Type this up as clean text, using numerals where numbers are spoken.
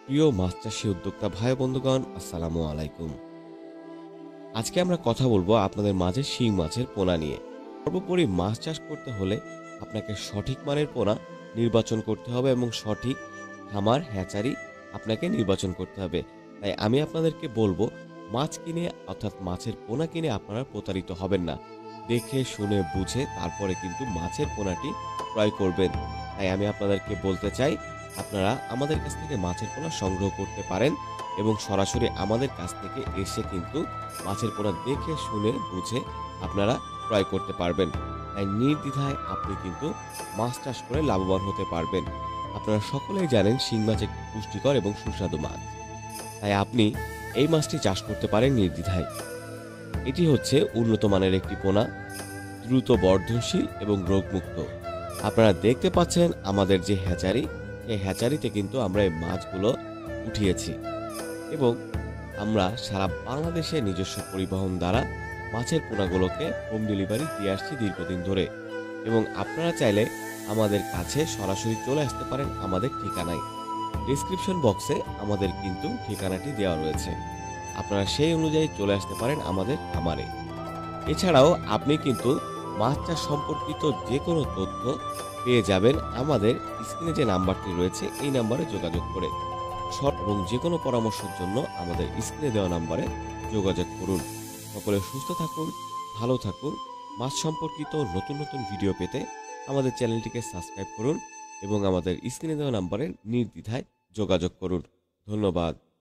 প্রিয় মাছ চাষী উদ্যোক্তা ভাই বন্ধুগণ, আসসালামু আলাইকুম। আজকে আমরা কথা বলবো আপনাদের মাঝে শিং মাছের পোনা নিয়ে। সর্বোপরি মাছ চাষ করতে হলে আপনাকে সঠিক মানের পোনা নির্বাচন করতে হবে এবং সঠিক খামার হ্যাচারি আপনাকে নির্বাচন করতে হবে। তাই আমি আপনাদেরকে বলবো, মাছ কিনে অর্থাৎ মাছের পোনা কিনে আপনারা প্রতারিত হবেন না। দেখে শুনে বুঝে তারপরে কিন্তু মাছের পোনাটি ক্রয় করবেন। তাই আমি আপনাদেরকে বলতে চাই, আপনারা আমাদের কাছ থেকে মাছের পোনা সংগ্রহ করতে পারেন এবং সরাসরি আমাদের কাছ থেকে এসে কিন্তু মাছের পোনা দেখে শুনে বুঝে আপনারা ক্রয় করতে পারবেন। তাই নির্দ্বিধায় আপনি কিন্তু মাছ চাষ করে লাভবান হতে পারবেন। আপনারা সকলেই জানেন শিং মাছ একটি পুষ্টিকর এবং সুস্বাদু মাছ। তাই আপনি এই মাছটি চাষ করতে পারেন নির্দ্বিধায়। এটি হচ্ছে উন্নত মানের একটি পোনা, দ্রুত বর্ধনশীল এবং রোগমুক্ত। আপনারা দেখতে পাচ্ছেন আমাদের যে হ্যাচারি, এই হ্যাচারিতে কিন্তু আমরা এই মাছগুলো উঠিয়েছি এবং আমরা সারা বাংলাদেশে নিজস্ব পরিবহন দ্বারা মাছের পোনাগুলোকে হোম ডেলিভারি দিয়ে আসছি দীর্ঘদিন ধরে। এবং আপনারা চাইলে আমাদের কাছে সরাসরি চলে আসতে পারেন আমাদের ঠিকানায়। ডেসক্রিপশন বক্সে আমাদের কিন্তু ঠিকানাটি দেওয়া রয়েছে। আপনারা সেই অনুযায়ী চলে আসতে পারেন আমাদের খামারে। এছাড়াও আপনি কিন্তু মাছ চাষ সম্পর্কিত যে কোনো তথ্য পেয়ে যাবেন আমাদের স্ক্রিনে যে নাম্বারটি রয়েছে এই নাম্বারে যোগাযোগ করে। এবং যে কোনো পরামর্শের জন্য আমাদের স্ক্রিনে দেওয়া নাম্বারে যোগাযোগ করুন। সকলে সুস্থ থাকুন, ভালো থাকুন। মাছ সম্পর্কিত নতুন নতুন ভিডিও পেতে আমাদের চ্যানেলটিকে সাবস্ক্রাইব করুন এবং আমাদের স্ক্রিনে দেওয়া নাম্বারে নির্দ্বিধায় যোগাযোগ করুন। ধন্যবাদ।